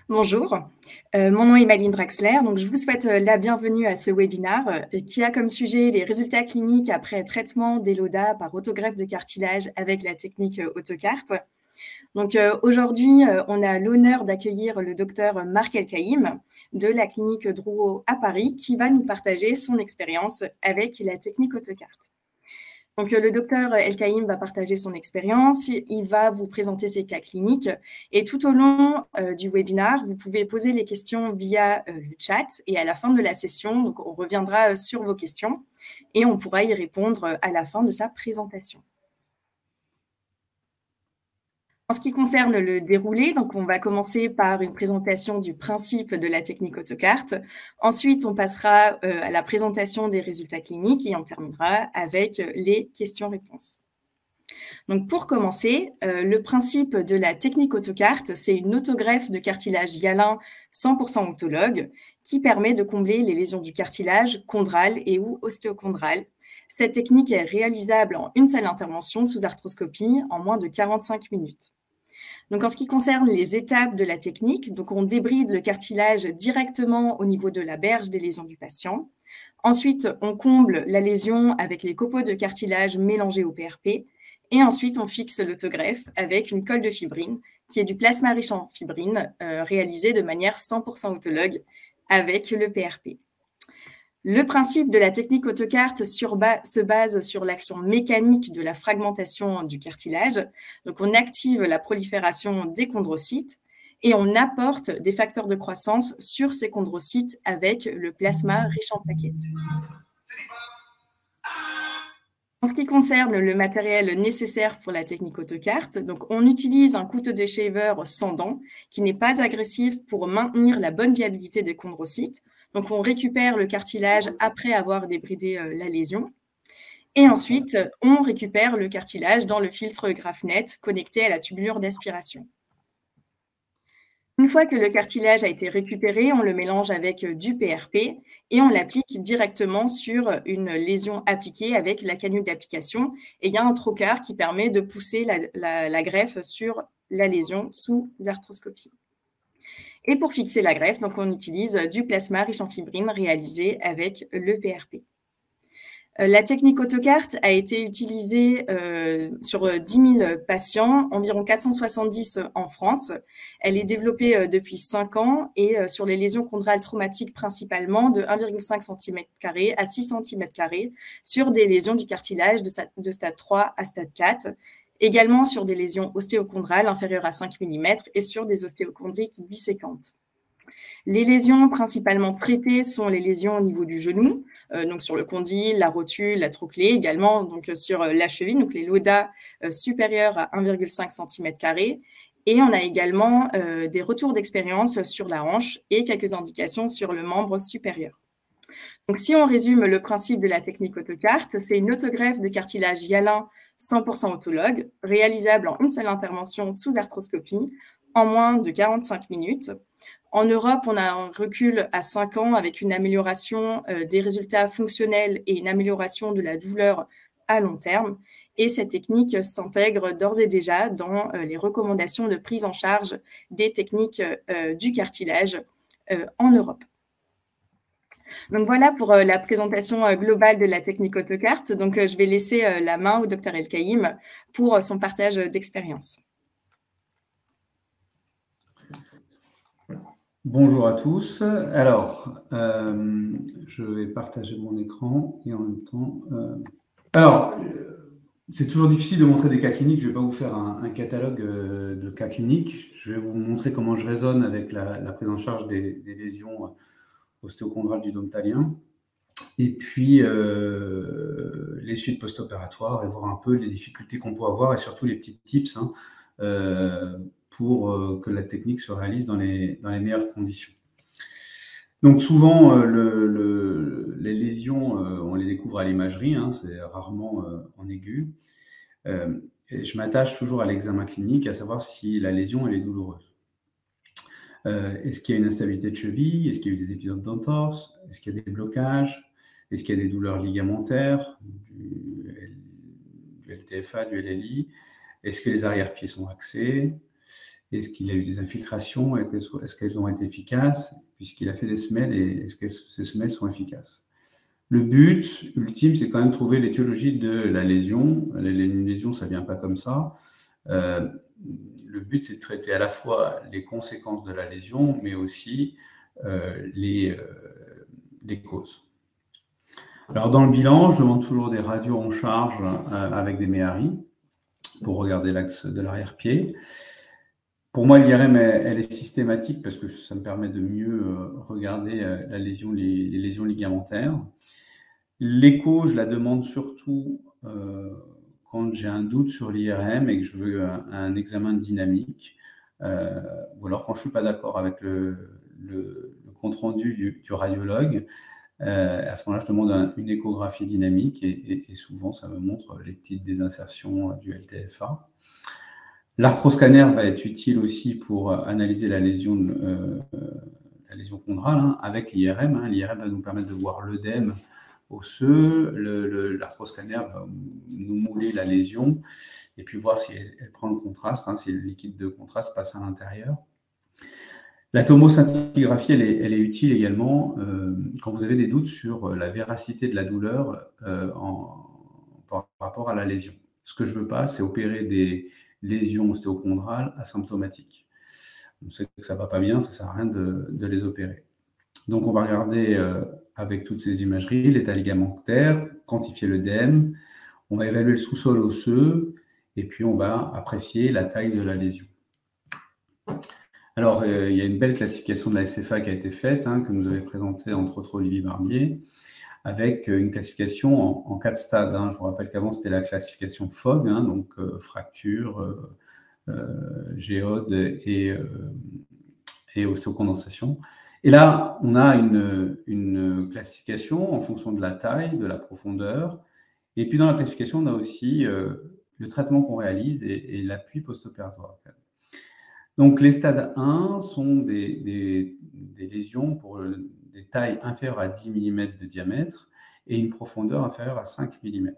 Bonjour, mon nom est Maline Draxler, donc je vous souhaite la bienvenue à ce webinaire qui a comme sujet les résultats cliniques après traitement des LODA par autogreffe de cartilage avec la technique AutoCart. Donc aujourd'hui, on a l'honneur d'accueillir le docteur Marc Elkaïm de la clinique Drouot à Paris qui va nous partager son expérience avec la technique AutoCart. Donc, le docteur Elkaïm va partager son expérience, il va vous présenter ses cas cliniques et tout au long du webinaire, vous pouvez poser les questions via le chat et à la fin de la session, donc on reviendra sur vos questions et on pourra y répondre à la fin de sa présentation. En ce qui concerne le déroulé, donc on va commencer par une présentation du principe de la technique AutoCart. Ensuite, on passera à la présentation des résultats cliniques et on terminera avec les questions-réponses. Donc pour commencer, le principe de la technique AutoCart, c'est une autogreffe de cartilage hyalin 100% autologue qui permet de combler les lésions du cartilage chondral et ou ostéochondral. Cette technique est réalisable en une seule intervention sous arthroscopie en moins de 45 minutes. Donc, en ce qui concerne les étapes de la technique, donc on débride le cartilage directement au niveau de la berge des lésions du patient. Ensuite, on comble la lésion avec les copeaux de cartilage mélangés au PRP. Et ensuite, on fixe l'autogreffe avec une colle de fibrine, qui est du plasma riche en fibrine, réalisé de manière 100% autologue avec le PRP. Le principe de la technique AutoCart se base sur l'action mécanique de la fragmentation du cartilage. Donc, on active la prolifération des chondrocytes et on apporte des facteurs de croissance sur ces chondrocytes avec le plasma riche en plaquettes. En ce qui concerne le matériel nécessaire pour la technique AutoCart, donc on utilise un couteau de shaver sans dents qui n'est pas agressif pour maintenir la bonne viabilité des chondrocytes. Donc, on récupère le cartilage après avoir débridé la lésion. Et ensuite, on récupère le cartilage dans le filtre Graphnet connecté à la tubulure d'aspiration. Une fois que le cartilage a été récupéré, on le mélange avec du PRP et on l'applique directement sur une lésion appliquée avec la canule d'application. Et il y a un trocar qui permet de pousser la greffe sur la lésion sous arthroscopie. Et pour fixer la greffe, donc on utilise du plasma riche en fibrine réalisé avec le PRP. La technique AutoCart a été utilisée sur 10 000 patients, environ 470 en France. Elle est développée depuis 5 ans et sur les lésions chondrales traumatiques principalement de 1,5 cm² à 6 cm² sur des lésions du cartilage de stade 3 à stade 4. Également sur des lésions ostéochondrales inférieures à 5 mm et sur des ostéochondrites disséquantes. Les lésions principalement traitées sont les lésions au niveau du genou, donc sur le condyle, la rotule, la trochlée, également donc sur la cheville, donc les LODA supérieurs à 1,5 cm². Et on a également des retours d'expérience sur la hanche et quelques indications sur le membre supérieur. Donc, si on résume le principe de la technique AutoCart, c'est une autogreffe de cartilage hyalin 100% autologue, réalisable en une seule intervention sous arthroscopie, en moins de 45 minutes. En Europe, on a un recul à 5 ans avec une amélioration des résultats fonctionnels et une amélioration de la douleur à long terme. Et cette technique s'intègre d'ores et déjà dans les recommandations de prise en charge des techniques du cartilage en Europe. Donc voilà pour la présentation globale de la technique AutoCart. Donc je vais laisser la main au Dr Elkaïm pour son partage d'expérience. Bonjour à tous. Alors, je vais partager mon écran et en même temps... c'est toujours difficile de montrer des cas cliniques. Je ne vais pas vous faire un catalogue de cas cliniques. Je vais vous montrer comment je raisonne avec la prise en charge des lésions ostéochondrales du dôme talien. Et puis, les suites post-opératoires et voir un peu les difficultés qu'on peut avoir et surtout les petits tips pour que la technique se réalise dans les meilleures conditions. Donc souvent, les lésions, on les découvre à l'imagerie, c'est rarement en aigu. Et je m'attache toujours à l'examen clinique, à savoir si la lésion elle est douloureuse. Est-ce qu'il y a une instabilité de cheville? Est-ce qu'il y a eu des épisodes d'entorse? Est-ce qu'il y a des blocages? Est-ce qu'il y a des douleurs ligamentaires, du LTFA, du LLI? Est-ce que les arrière-pieds sont axés? Est-ce qu'il y a eu des infiltrations? Est-ce qu'elles ont été efficaces? Puisqu'il a fait des semelles, et est-ce que ces semelles sont efficaces? Le but ultime, c'est quand même de trouver l'étiologie de la lésion. Une lésion, ça ne vient pas comme ça. Le but, c'est de traiter à la fois les conséquences de la lésion, mais aussi les causes. Alors, dans le bilan, je demande toujours des radios en charge avec des méharis pour regarder l'axe de l'arrière-pied. Pour moi, l'IRM, elle est systématique parce que ça me permet de mieux regarder la lésion, les lésions ligamentaires. L'écho, je la demande surtout quand j'ai un doute sur l'IRM et que je veux un examen dynamique, ou alors quand je ne suis pas d'accord avec le compte-rendu du radiologue. À ce moment-là, je demande une échographie dynamique et souvent, ça me montre les petites désinsertions du LTFA. L'arthroscanner va être utile aussi pour analyser la lésion chondrale hein, avec l'IRM. Hein. L'IRM va nous permettre de voir l'œdème osseux. L'arthroscanner va nous mouler la lésion et puis voir si elle prend le contraste, hein, si le liquide de contraste passe à l'intérieur. La tomoscintigraphie, elle est utile également quand vous avez des doutes sur la véracité de la douleur par rapport à la lésion. Ce que je ne veux pas, c'est opérer des lésions ostéochondrales asymptomatiques. On sait que ça ne va pas bien, ça ne sert à rien de les opérer. Donc, on va regarder avec toutes ces imageries l'état ligamentaire, quantifier l'œdème, on va évaluer le sous-sol osseux et puis on va apprécier la taille de la lésion. Alors, il y a une belle classification de la SFA qui a été faite, hein, que nous avait présentée entre autres Olivier Barbier, avec une classification en 4 stades. Hein. Je vous rappelle qu'avant, c'était la classification FOG, hein, donc fracture, géode et ostéocondensation. Et là, on a une classification en fonction de la taille, de la profondeur. Et puis, dans la classification, on a aussi le traitement qu'on réalise et l'appui post-opératoire. Donc, les stades 1 sont des lésions pour des tailles inférieures à 10 mm de diamètre et une profondeur inférieure à 5 mm.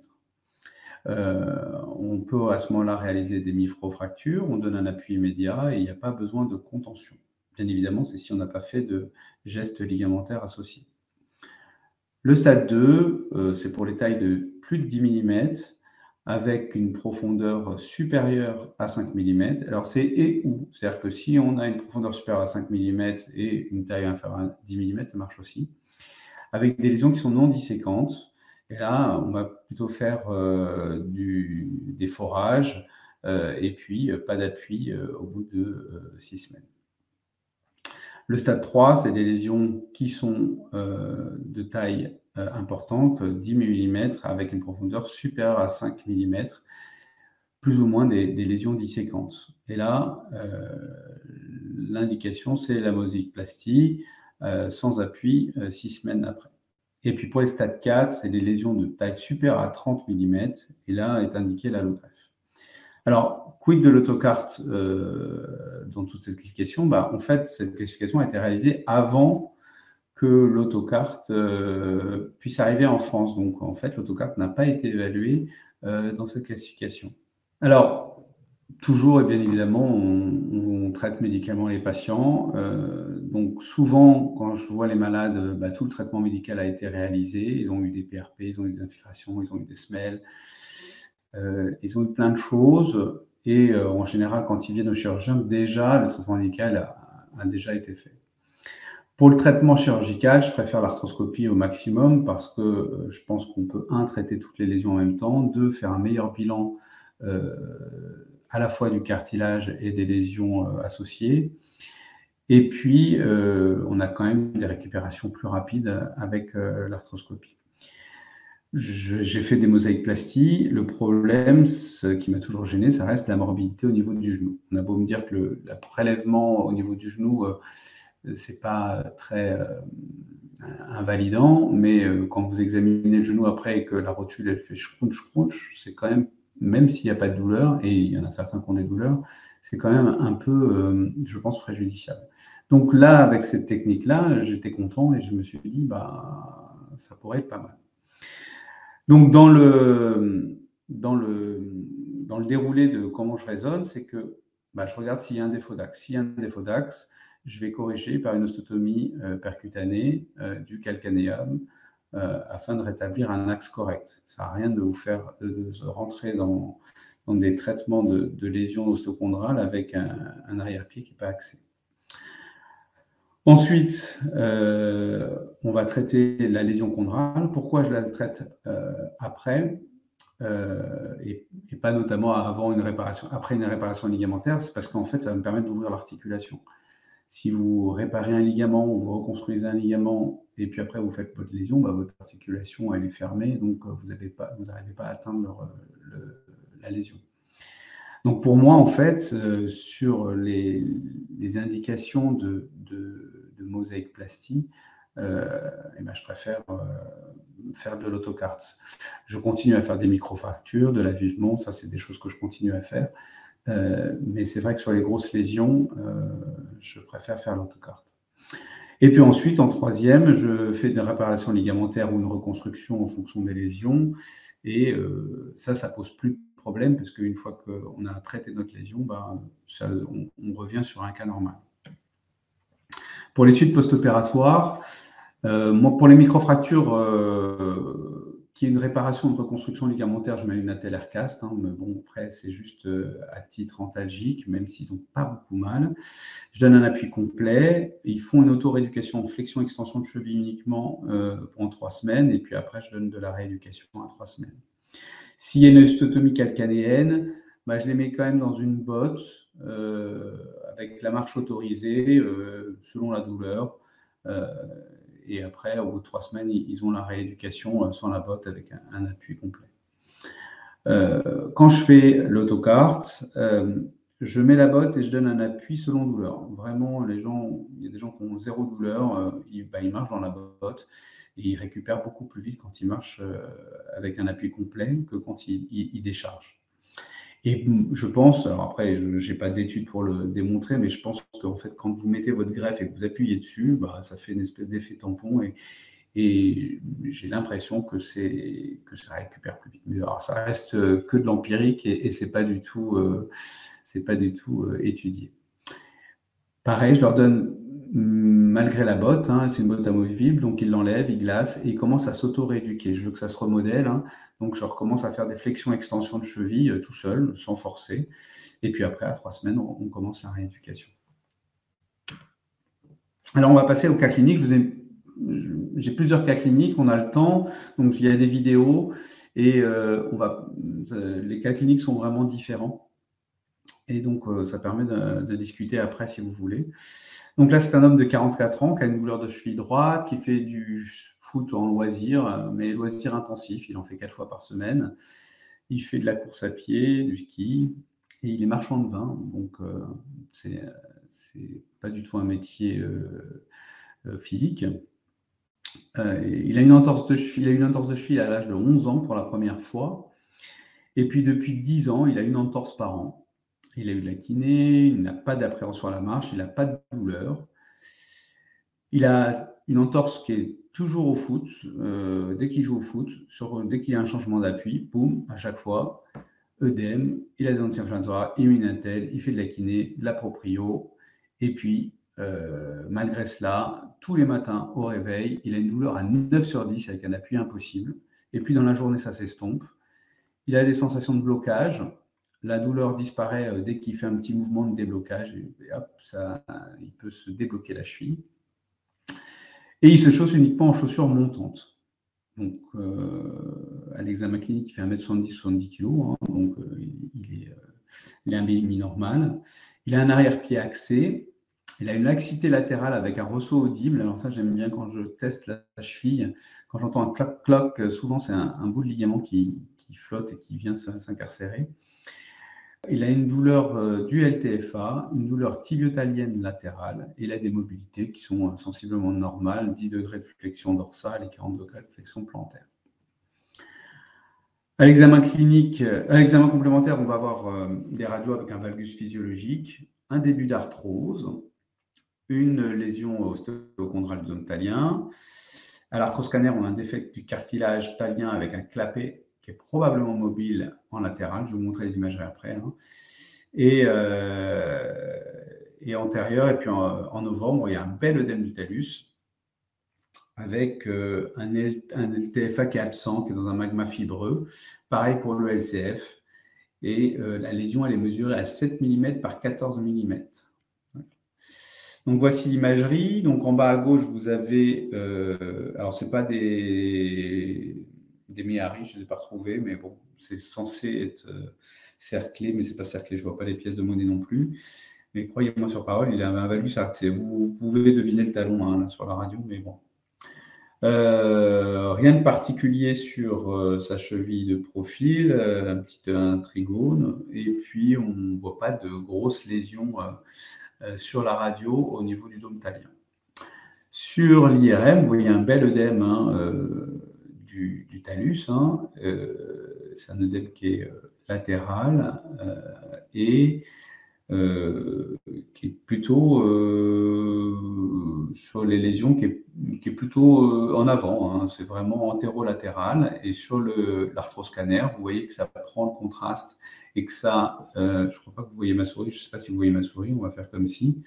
On peut à ce moment-là réaliser des microfractures, on donne un appui immédiat et il n'y a pas besoin de contention. Bien évidemment, c'est si on n'a pas fait de gestes ligamentaires associés. Le stade 2, c'est pour les tailles de plus de 10 mm avec une profondeur supérieure à 5 mm. Alors, c'est et ou. C'est-à-dire que si on a une profondeur supérieure à 5 mm et une taille inférieure à 10 mm, ça marche aussi. Avec des lésions qui sont non disséquantes. Et là, on va plutôt faire des forages et puis pas d'appui au bout de 6 semaines. Le stade 3, c'est des lésions qui sont de taille importante, 10 mm avec une profondeur supérieure à 5 mm, plus ou moins des lésions disséquantes. Et là, l'indication, c'est la mosaïque-plastie sans appui 6 semaines après. Et puis pour les stades 4, c'est des lésions de taille supérieure à 30 mm, et là est indiqué l'allogreffe. Alors, quid de l'autocarte dans toute cette classification? En fait, cette classification a été réalisée avant que l'autocarte puisse arriver en France. Donc, en fait, l'autocarte n'a pas été évaluée dans cette classification. Alors, toujours et bien évidemment, on traite médicalement les patients. Donc, souvent, quand je vois les malades, tout le traitement médical a été réalisé. Ils ont eu des PRP, ils ont eu des infiltrations, ils ont eu des semelles. Ils ont eu plein de choses et en général, quand ils viennent au chirurgien, déjà, le traitement médical a déjà été fait. Pour le traitement chirurgical, je préfère l'arthroscopie au maximum parce que je pense qu'on peut, 1, traiter toutes les lésions en même temps, 2, faire un meilleur bilan à la fois du cartilage et des lésions associées. Et puis, on a quand même des récupérations plus rapides avec l'arthroscopie. J'ai fait des mosaïques-plasties. Le problème, ce qui m'a toujours gêné, ça reste la morbidité au niveau du genou. On a beau me dire que le prélèvement au niveau du genou, c'est pas très invalidant, mais quand vous examinez le genou après et que la rotule elle fait scrunch, c'est quand même s'il n'y a pas de douleur, et il y en a certains qui ont des douleurs, c'est quand même un peu, je pense, préjudiciable. Donc là, avec cette technique-là, j'étais content et je me suis dit, ça pourrait être pas mal. Donc, dans le déroulé de comment je raisonne, c'est que bah, je regarde s'il y a un défaut d'axe. S'il y a un défaut d'axe, je vais corriger par une osteotomie percutanée du calcanéum afin de rétablir un axe correct. Ça ne sert à rien de vous faire de rentrer dans des traitements de lésions osteochondrales avec un arrière-pied qui n'est pas axé. Ensuite, on va traiter la lésion chondrale. Pourquoi je la traite après et pas notamment après une réparation ligamentaire? C'est parce qu'en fait, ça va me permettre d'ouvrir l'articulation. Si vous réparez un ligament ou vous reconstruisez un ligament et puis après vous faites votre lésion, bah, votre articulation elle est fermée, donc vous n'arrivez pas à atteindre la lésion. Donc pour moi, en fait, sur les indications de mosaïque-plastie, ben, je préfère faire de l'autocart. Je continue à faire des microfractures, de l'avivement, ça c'est des choses que je continue à faire. Mais c'est vrai que sur les grosses lésions, je préfère faire l'autocart. Et puis ensuite, en troisième, je fais des réparations ligamentaires ou une reconstruction en fonction des lésions. Et ça pose plus de problème parce qu'une fois qu'on a traité notre lésion, ben, on revient sur un cas normal. Pour les suites post-opératoires, moi, pour les microfractures, qui est une réparation de reconstruction ligamentaire, je mets une Ateler Cast, mais bon, après, c'est juste à titre antalgique, même s'ils n'ont pas beaucoup mal. Je donne un appui complet. Ils font une auto-rééducation en flexion-extension de cheville uniquement pendant 3 semaines, et puis après, je donne de la rééducation à 3 semaines. S'il y a une osteotomie calcanéenne, bah, je les mets quand même dans une botte avec la marche autorisée selon la douleur. Et après, au bout de 3 semaines, ils ont la rééducation sans la botte avec un appui complet. Quand je fais l'autocart, je mets la botte et je donne un appui selon douleur. Vraiment, il y a des gens qui ont 0 douleur, ils marchent dans la botte et ils récupèrent beaucoup plus vite quand ils marchent avec un appui complet que quand ils déchargent. Et je pense, alors après, je n'ai pas d'études pour le démontrer, mais je pense qu'en fait, quand vous mettez votre greffe et que vous appuyez dessus, bah, ça fait une espèce d'effet tampon et j'ai l'impression que ça récupère plus vite. Mais alors, ça reste que de l'empirique et c'est pas du tout étudié. Pareil, je leur donne, malgré la botte, c'est une botte amovible, donc ils l'enlèvent, ils glacent et ils commencent à s'auto-rééduquer. Je veux que ça se remodèle, donc je recommence à faire des flexions-extensions de cheville tout seul, sans forcer. Et puis après, à 3 semaines, on commence la rééducation. Alors, on va passer au cas clinique. J'ai plusieurs cas cliniques, on a le temps, donc il y a des vidéos et les cas cliniques sont vraiment différents. Et donc, ça permet de discuter après si vous voulez. Donc là, c'est un homme de 44 ans qui a une douleur de cheville droite, qui fait du foot en loisir, mais loisir intensif. Il en fait 4 fois par semaine. Il fait de la course à pied, du ski, et il est marchand de vin. Donc, c'est pas du tout un métier physique. Il a une entorse de cheville à l'âge de 11 ans pour la première fois. Et puis, depuis 10 ans, il a une entorse par an. Il a eu de la kiné, il n'a pas d'appréhension à la marche, il n'a pas de douleur. Il a une entorse qui est toujours au foot. Dès qu'il joue au foot, dès qu'il y a un changement d'appui, boum, à chaque fois, œdème, il a des anti-inflammatoires, immunatel, il fait de la kiné, de la proprio. Et puis, malgré cela, tous les matins au réveil, il a une douleur à 9 sur 10 avec un appui impossible. Et puis, dans la journée, ça s'estompe. Il a des sensations de blocage. La douleur disparaît dès qu'il fait un petit mouvement de déblocage et hop, il peut se débloquer la cheville. Et il se chausse uniquement en chaussures montantes. Donc, à l'examen clinique, il fait 1m70, 70 kg, donc il est un BMI normal. Il a un arrière-pied axé. Il a une laxité latérale avec un ressaut audible. Alors ça, j'aime bien quand je teste la cheville. Quand j'entends un clac-clac, souvent c'est un bout de ligament qui flotte et qui vient s'incarcérer. Il a une douleur du LTFA, une douleur tibiotalienne latérale, et il a des mobilités qui sont sensiblement normales, 10 degrés de flexion dorsale et 40 degrés de flexion plantaire. À l'examen complémentaire, on va avoir des radios avec un valgus physiologique, un début d'arthrose, une lésion ostéochondrale du zone talien. À l'arthroscanner, on a un défect du cartilage talien avec un clapet qui est probablement mobile en latéral. Je vais vous montrer les imageries après. et antérieur. Et puis en novembre, il y a un bel œdème du talus avec un LTFA qui est absent, qui est dans un magma fibreux. Pareil pour le LCF. Et la lésion, elle est mesurée à 7 mm par 14 mm. Donc, voici l'imagerie. Donc, en bas à gauche, vous avez... alors, ce n'est pas des méharis, je ne les ai pas retrouvés, mais bon, c'est censé être cerclé, mais ce n'est pas cerclé. Je ne vois pas les pièces de monnaie non plus. Mais croyez-moi sur parole, il a valu ça. Vous pouvez deviner le talon hein, là, sur la radio, mais bon. Rien de particulier sur sa cheville de profil, un trigone, et puis on ne voit pas de grosses lésions sur la radio au niveau du dôme talien. Sur l'IRM, vous voyez un bel œdème hein, du talus, hein, c'est un œdème qui est latéral et qui est plutôt sur les lésions, qui est plutôt en avant, hein, c'est vraiment antérolatéral. Et sur l'arthroscanner, vous voyez que ça prend le contraste et que ça, je ne crois pas que vous voyez ma souris, je ne sais pas si vous voyez ma souris, on va faire comme si.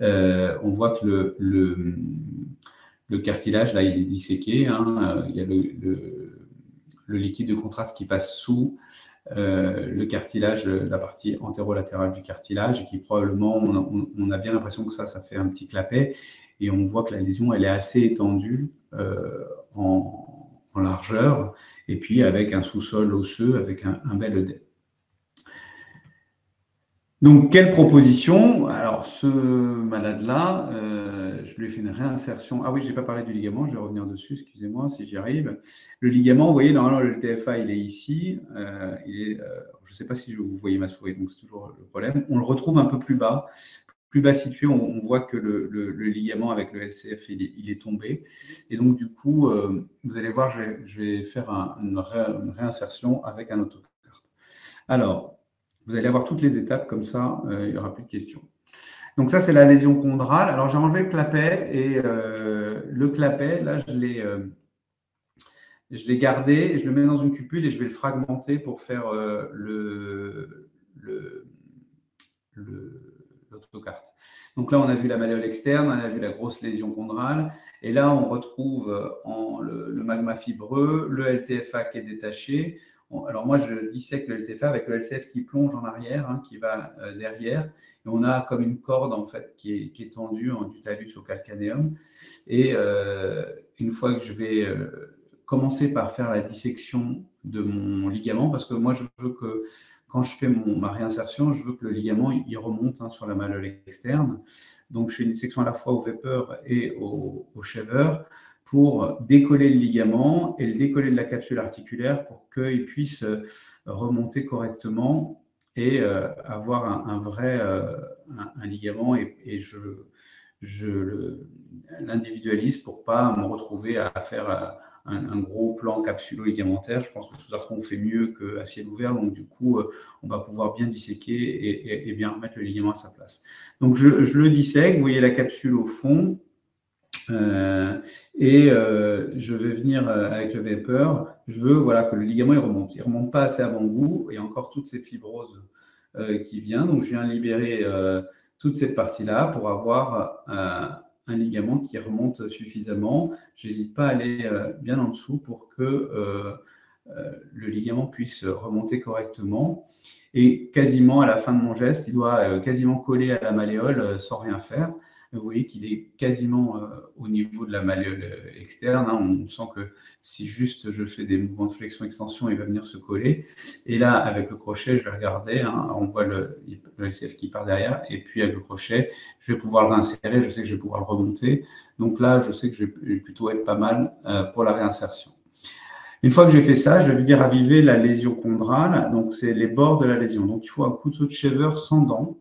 On voit que le cartilage, là, il est disséqué, hein, il y a le liquide de contraste qui passe sous le cartilage, la partie antérolatérale du cartilage, et qui probablement, on a bien l'impression que ça fait un petit clapet, et on voit que la lésion, elle est assez étendue en largeur, et puis avec un sous-sol osseux, avec un bel œdème. Donc, quelle proposition? Alors, ce malade-là, je lui ai fait une réinsertion. Ah oui, je n'ai pas parlé du ligament, je vais revenir dessus, excusez-moi si j'y arrive. Le ligament, vous voyez, normalement, le TFA, il est ici. Je ne sais pas si vous voyez ma souris, donc c'est toujours le problème. On le retrouve un peu plus bas situé. On voit que le ligament avec le LCF, il est tombé. Et donc, du coup, vous allez voir, je vais faire une réinsertion avec un autocarte. Alors, vous allez avoir toutes les étapes, comme ça, il n'y aura plus de questions. Donc ça, c'est la lésion chondrale. Alors, j'ai enlevé le clapet, et le clapet, là, je l'ai gardé, et je le mets dans une cupule, et je vais le fragmenter pour faire l'autocarte. Donc là, on a vu la malléole externe, on a vu la grosse lésion chondrale, et là, on retrouve le magma fibreux, le LTFA qui est détaché. Alors moi, je dissèque le LTFA avec le LCF qui plonge en arrière, hein, qui va derrière. Et on a comme une corde, en fait, qui est tendue du talus au calcanéum. Et une fois que je vais commencer par faire la dissection de mon ligament, parce que moi, je veux que, quand je fais ma réinsertion, je veux que le ligament, il remonte hein, sur la malléole externe. Donc, je fais une dissection à la fois au vapeur et au shaver, pour décoller le ligament et le décoller de la capsule articulaire pour qu'il puisse remonter correctement et avoir un vrai un ligament. Et je l'individualise pour ne pas me retrouver à faire un gros plan capsulo-ligamentaire. Je pense que sous arthron, on fait mieux qu'à ciel ouvert. Donc, du coup, on va pouvoir bien disséquer et bien remettre le ligament à sa place. Donc, je le dissèque. Vous voyez la capsule au fond. Je vais venir avec le vapeur. Je veux que le ligament il remonte pas assez avant-goût, et encore toutes ces fibroses qui viennent. Donc je viens libérer toute cette partie-là pour avoir un ligament qui remonte suffisamment. J'hésite pas à aller bien en dessous pour que le ligament puisse remonter correctement. Et quasiment à la fin de mon geste, il doit quasiment coller à la malléole sans rien faire. Vous voyez qu'il est quasiment au niveau de la malléole externe. Hein. On sent que si juste je fais des mouvements de flexion-extension, il va venir se coller. Et là, avec le crochet, je vais regarder. Hein. On voit le LCF qui part derrière. Et puis, avec le crochet, je vais pouvoir le réinsérer. Je sais que je vais pouvoir le remonter. Donc là, je sais que je vais plutôt être pas mal pour la réinsertion. Une fois que j'ai fait ça, je vais venir raviver la lésion chondrale. Donc, c'est les bords de la lésion. Donc, il faut un couteau de shaver sans dents.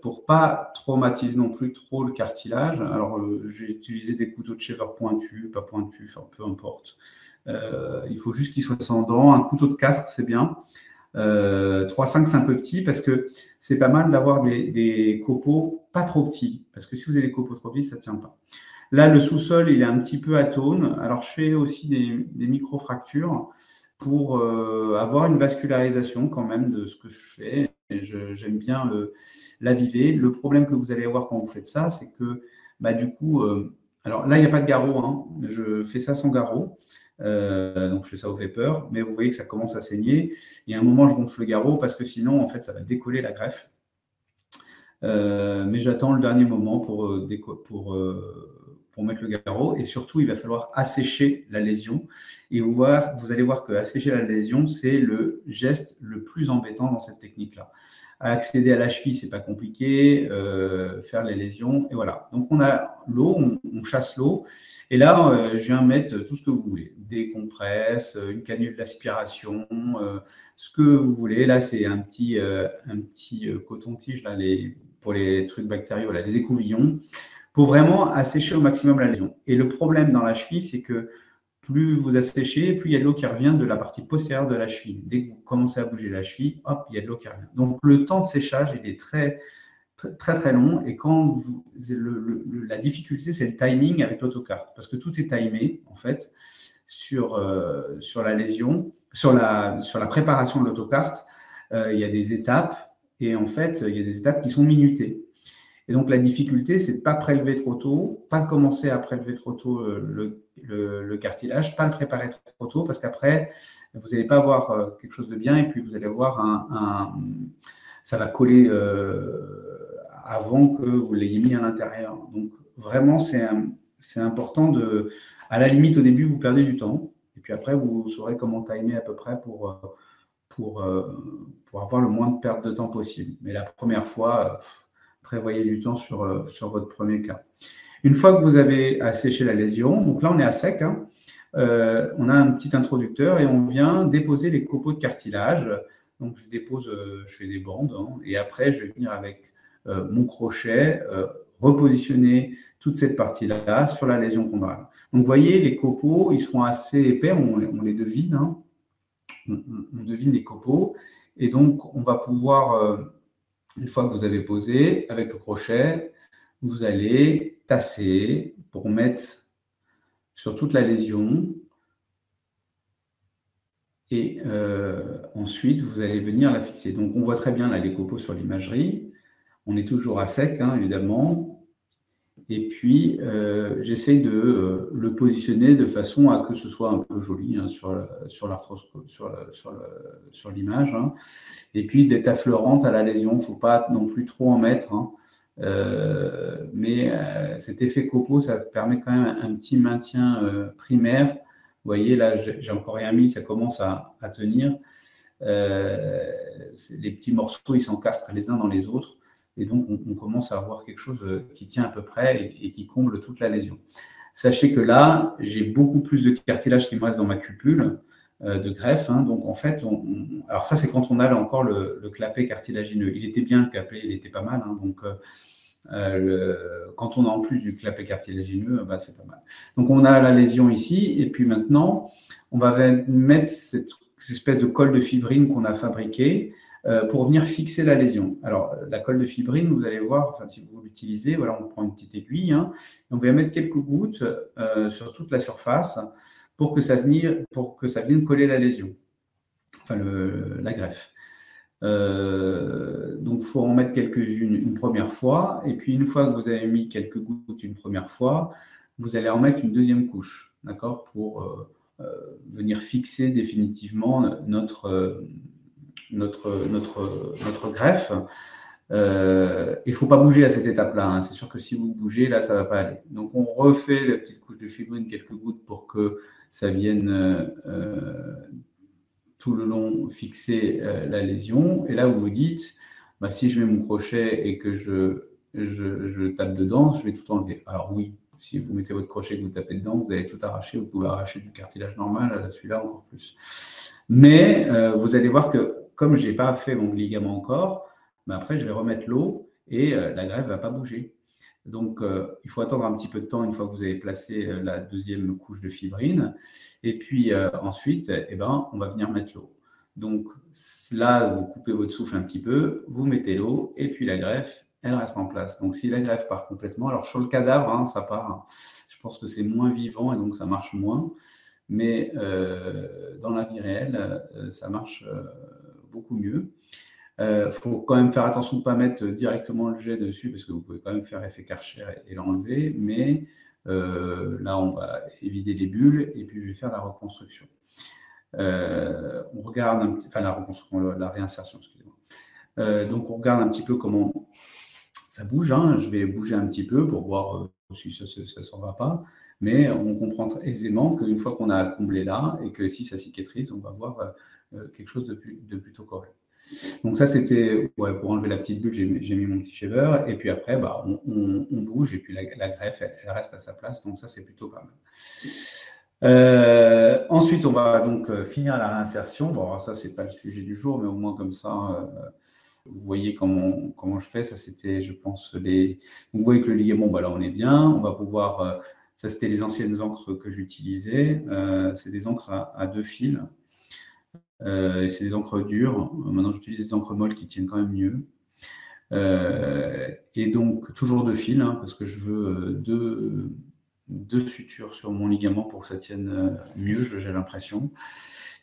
Pour pas traumatiser non plus trop le cartilage. Alors, j'ai utilisé des couteaux de shaver pointus, pas pointus, enfin, peu importe. Il faut juste qu'ils soient sans dents. Un couteau de 4, c'est bien. 3-5, c'est un peu petit, parce que c'est pas mal d'avoir des copeaux pas trop petits, parce que si vous avez des copeaux trop petits, ça ne tient pas. Là, le sous-sol, il est un petit peu atone. Alors, je fais aussi des micro-fractures pour avoir une vascularisation quand même de ce que je fais. Et j'aime bien l'aviver. Le problème que vous allez avoir quand vous faites ça, c'est que bah, du coup, alors là, il n'y a pas de garrot, hein. Je fais ça sans garrot. Donc, je fais ça au vapeur, mais vous voyez que ça commence à saigner. Et à un moment, je gonfle le garrot parce que sinon, en fait, ça va décoller la greffe. Mais j'attends le dernier moment pour mettre le garrot. Et surtout, il va falloir assécher la lésion. Et vous allez voir que assécher la lésion, c'est le geste le plus embêtant dans cette technique-là. Accéder à la cheville, c'est pas compliqué. Faire les lésions, et voilà. Donc, on a l'eau, on chasse l'eau. Et là, je viens mettre tout ce que vous voulez. Des compresses, une canule d'aspiration, ce que vous voulez. Là, c'est un petit coton-tige là, pour les trucs bactériaux, là, les écouvillons, pour vraiment assécher au maximum la lésion. Et le problème dans la cheville, c'est que plus vous asséchez, plus il y a de l'eau qui revient de la partie postérieure de la cheville. Dès que vous commencez à bouger la cheville, hop, il y a de l'eau qui revient. Donc, le temps de séchage, il est très, très, très, très long. Et quand la difficulté, c'est le timing avec l'autocarte. Parce que tout est timé, en fait, sur la lésion, sur la préparation de l'autocarte. Il y a des étapes. Et en fait, il y a des étapes qui sont minutées. Et donc, la difficulté, c'est de ne pas prélever trop tôt, pas commencer à prélever trop tôt le cartilage, pas le préparer trop tôt, parce qu'après, vous n'allez pas avoir quelque chose de bien, et puis vous allez avoir ça va coller avant que vous l'ayez mis à l'intérieur. Donc, vraiment, c'est important à la limite, au début, vous perdez du temps, et puis après, vous saurez comment timer à peu près pour avoir le moins de perte de temps possible. Mais la première fois, prévoyez du temps sur votre premier cas. Une fois que vous avez asséché la lésion, donc là on est à sec, hein, on a un petit introducteur et on vient déposer les copeaux de cartilage. Donc je fais des bandes, hein, et après je vais venir avec mon crochet, repositionner toute cette partie-là sur la lésion chondrale. Donc vous voyez, les copeaux, ils seront assez épais, on les devine, hein, on devine les copeaux, et donc on va pouvoir, une fois que vous avez posé, avec le crochet, vous allez tasser pour mettre sur toute la lésion. Et ensuite, vous allez venir la fixer. Donc, on voit très bien là les copeaux sur l'imagerie. On est toujours à sec, hein, évidemment. Et puis, j'essaye de le positionner de façon à que ce soit un peu joli, hein, sur l'image. Hein. Et puis, d'être affleurante à la lésion. Il ne faut pas non plus trop en mettre. Hein. Mais cet effet copeaux, ça permet quand même un petit maintien primaire. Vous voyez, là, j'ai encore rien mis, ça commence à tenir. Les petits morceaux, ils s'encastrent les uns dans les autres. Et donc, on commence à avoir quelque chose qui tient à peu près et qui comble toute la lésion. Sachez que là, j'ai beaucoup plus de cartilage qui me reste dans ma cupule de greffe. Hein. Donc, en fait, alors ça, c'est quand on a encore le clapet cartilagineux. Il était bien le clapet, il était pas mal. Hein. Donc, quand on a en plus du clapet cartilagineux, bah, c'est pas mal. Donc, on a la lésion ici. Et puis maintenant, on va mettre cette espèce de colle de fibrine qu'on a fabriquée pour venir fixer la lésion. Alors, la colle de fibrine, vous allez voir, enfin, si vous l'utilisez, voilà, on prend une petite aiguille, hein, et on va mettre quelques gouttes sur toute la surface pour que ça vienne coller la lésion, enfin la greffe. Donc, il faut en mettre quelques-unes une première fois, et puis une fois que vous avez mis quelques gouttes une première fois, vous allez en mettre une deuxième couche, d'accord, pour venir fixer définitivement notre greffe. Il ne faut pas bouger à cette étape-là. Hein. C'est sûr que si vous bougez, là, ça ne va pas aller. Donc, on refait la petite couche de fibrine, quelques gouttes pour que ça vienne tout le long fixer la lésion. Et là, vous vous dites, bah, si je mets mon crochet et que je tape dedans, je vais tout enlever. Alors oui, si vous mettez votre crochet et que vous tapez dedans, vous allez tout arracher. Vous pouvez arracher du cartilage normal, celui-là encore plus. Mais vous allez voir que comme je n'ai pas fait mon ligament encore, ben après, je vais remettre l'eau et la greffe ne va pas bouger. Donc, il faut attendre un petit peu de temps une fois que vous avez placé la deuxième couche de fibrine. Et puis, ensuite, eh ben, on va venir mettre l'eau. Donc, là, vous coupez votre souffle un petit peu, vous mettez l'eau et puis la greffe, elle reste en place. Donc, si la greffe part complètement, alors sur le cadavre, hein, ça part. Hein, je pense que c'est moins vivant et donc ça marche moins. mais dans la vie réelle, ça marche beaucoup mieux. Faut quand même faire attention de ne pas mettre directement le jet dessus, parce que vous pouvez quand même faire effet Karcher et l'enlever, mais là, on va évider les bulles, et puis je vais faire la reconstruction. On regarde un petit, enfin la reconstruction, la réinsertion, excusez-moi. Donc on regarde un petit peu comment ça bouge, hein. Je vais bouger un petit peu pour voir si ça ne s'en va pas, mais on comprend aisément qu'une fois qu'on a comblé là, et que si ça cicatrise, on va voir quelque chose de plutôt correct. Donc ça, c'était pour enlever la petite bulle, j'ai mis mon petit shaver, et puis après, bah, on bouge, et puis la greffe, elle reste à sa place, donc ça, c'est plutôt pas mal. Ensuite, on va donc finir la réinsertion. Bon, alors ça, c'est pas le sujet du jour, mais au moins comme ça, vous voyez comment je fais. Ça, c'était, je pense, les... Donc, vous voyez que le ligament, bah, là, on est bien. On va pouvoir... ça, c'était les anciennes encres que j'utilisais. C'est des encres à 2 fils. C'est des encres dures. Maintenant, j'utilise des encres molles qui tiennent quand même mieux. Et donc, toujours 2 fils, hein, parce que je veux deux sutures sur mon ligament pour que ça tienne mieux, j'ai l'impression.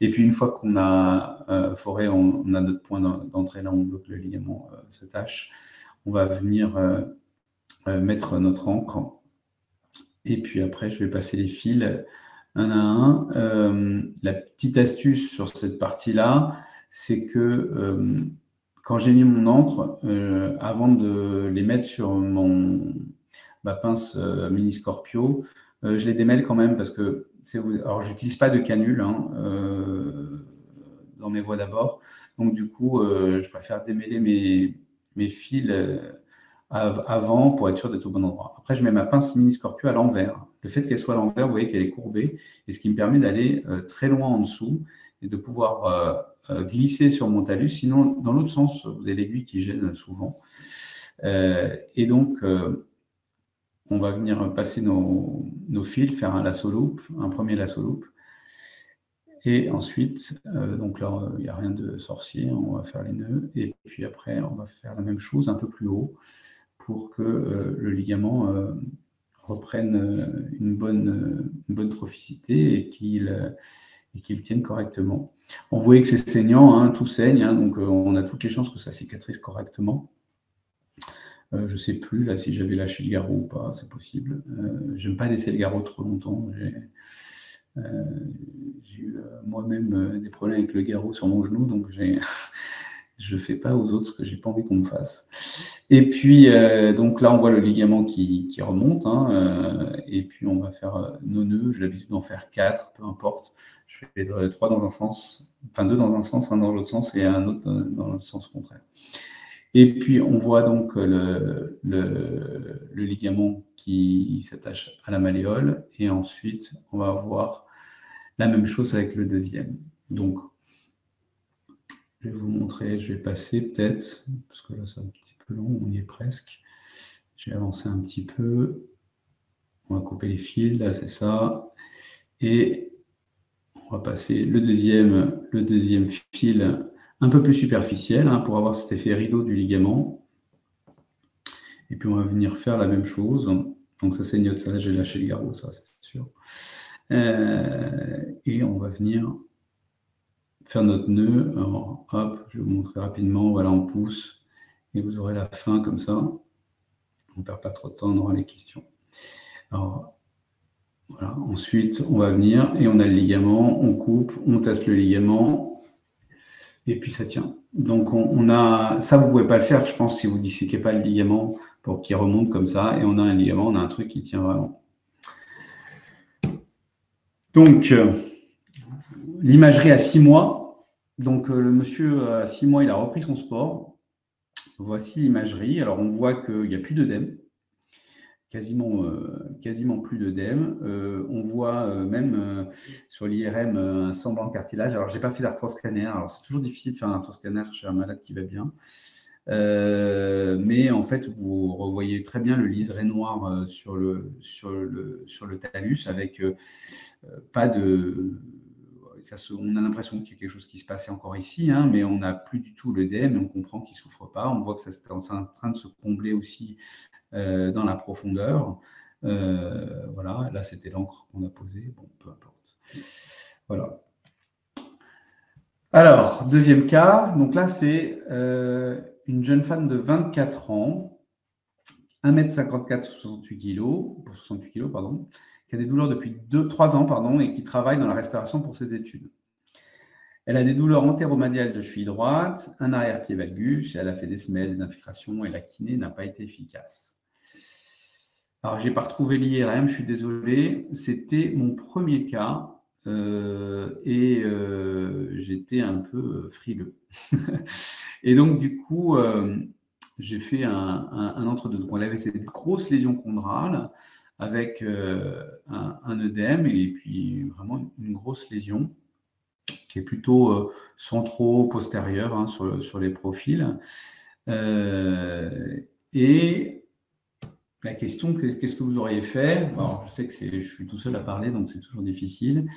Et puis, une fois qu'on a foré, on a notre point d'entrée, là où on veut que le ligament s'attache, on va venir mettre notre encre. Et puis après, je vais passer les fils un à un. La petite astuce sur cette partie-là, c'est que quand j'ai mis mon encre, avant de les mettre sur ma pince Mini Scorpio, je les démêle quand même, parce que alors j'utilise pas de canule hein, dans mes voies d'abord, donc du coup je préfère démêler mes fils avant pour être sûr d'être au bon endroit. Après, je mets ma pince Mini Scorpio à l'envers. Le fait qu'elle soit à l'envers, vous voyez qu'elle est courbée, et ce qui me permet d'aller très loin en dessous et de pouvoir glisser sur mon talus. Sinon, dans l'autre sens, vous avez l'aiguille qui gêne souvent. Et donc, on va venir passer nos fils, faire un lasso loop, un premier lasso loop. Et ensuite, donc là, il n'y a rien de sorcier, on va faire les nœuds. Et puis après, on va faire la même chose un peu plus haut pour que le ligament reprenne une bonne trophicité et qu'il tienne correctement. On voit que c'est saignant, hein, tout saigne, hein, donc on a toutes les chances que ça cicatrise correctement. Je ne sais plus là si j'avais lâché le garrot ou pas, c'est possible. J'aime pas laisser le garrot trop longtemps. J'ai eu moi-même des problèmes avec le garrot sur mon genou, donc je ne fais pas aux autres ce que je n'ai pas envie qu'on me fasse. Et puis, donc là, on voit le ligament qui remonte, hein, et puis on va faire nos nœuds. J'ai l'habitude d'en faire 4, peu importe. Je fais 3 dans un sens, enfin 2 dans un sens, un dans l'autre sens et un autre dans le sens contraire. Et puis, on voit donc le ligament qui s'attache à la malléole. Et ensuite, on va avoir la même chose avec le deuxième. Donc, je vais vous montrer, je vais passer peut-être, parce que là, c'est un petit peu long, on y est presque. Je vais avancer un petit peu. On va couper les fils, là, c'est ça. Et on va passer le deuxième fil un peu plus superficiel hein, pour avoir cet effet rideau du ligament. Et puis on va venir faire la même chose. Donc ça saignote, ça j'ai lâché le garrot, ça c'est sûr. Et on va venir faire notre nœud. Alors, hop, je vais vous montrer rapidement. Voilà, on pousse et vous aurez la fin comme ça. On ne perd pas trop de temps, on aura les questions. Alors, voilà. Ensuite, on va venir et on a le ligament, on coupe, on tasse le ligament et puis ça tient. Donc, on a ça, vous ne pouvez pas le faire, je pense, si vous ne disséquez pas le ligament pour qu'il remonte comme ça. Et on a un ligament, on a un truc qui tient vraiment. Donc, l'imagerie à 6 mois. Donc, le monsieur, à 6 mois, il a repris son sport. Voici l'imagerie. Alors, on voit qu'il n'y a plus d'œdème. Quasiment plus d'œdème. On voit même sur l'IRM un semblant de cartilage. Alors, je n'ai pas fait d'arthroscanner. Alors, c'est toujours difficile de faire un arthroscanner chez un malade qui va bien. Mais en fait, vous revoyez très bien le liseré noir sur le talus avec pas de... on a l'impression qu'il y a quelque chose qui se passait encore ici, hein, mais on n'a plus du tout l'œdème et on comprend qu'il ne souffre pas. On voit que ça est en train de se combler aussi dans la profondeur. Voilà, là c'était l'encre qu'on a posée, bon, peu importe. Voilà. Alors, deuxième cas, donc là, c'est une jeune femme de 24 ans, 1,54 m, 68 kg, pour 68 kg, pardon, qui a des douleurs depuis 3 ans, pardon, et qui travaille dans la restauration pour ses études. Elle a des douleurs antéromadiales de cheville droite, un arrière-pied valgus, elle a fait des semelles, des infiltrations, et la kiné n'a pas été efficace. Alors, je n'ai pas retrouvé l'IRM, je suis désolé, c'était mon premier cas. J'étais un peu frileux. Et donc, du coup, j'ai fait un entre-deux. Donc, on avait cette grosse lésion chondrale avec un œdème et puis vraiment une grosse lésion qui est plutôt centro-postérieure hein, sur les profils. Et la question, qu'est-ce que vous auriez fait? Alors, je sais que je suis tout seul à parler, donc c'est toujours difficile.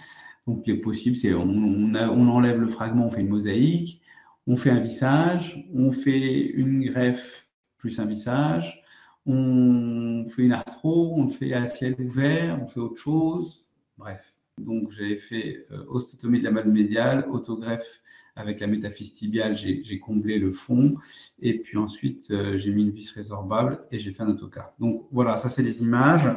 Donc, les possibles, c'est on enlève le fragment, on fait une mosaïque, on fait un vissage, on fait une greffe plus un vissage, on fait une arthro, on fait à ciel ouvert, on fait autre chose. Bref. Donc, j'avais fait ostéotomie de la malle médiale, autogreffe avec la métaphyse tibiale, j'ai comblé le fond. Et puis ensuite, j'ai mis une vis résorbable et j'ai fait un autocart. Donc, voilà, ça, c'est les images.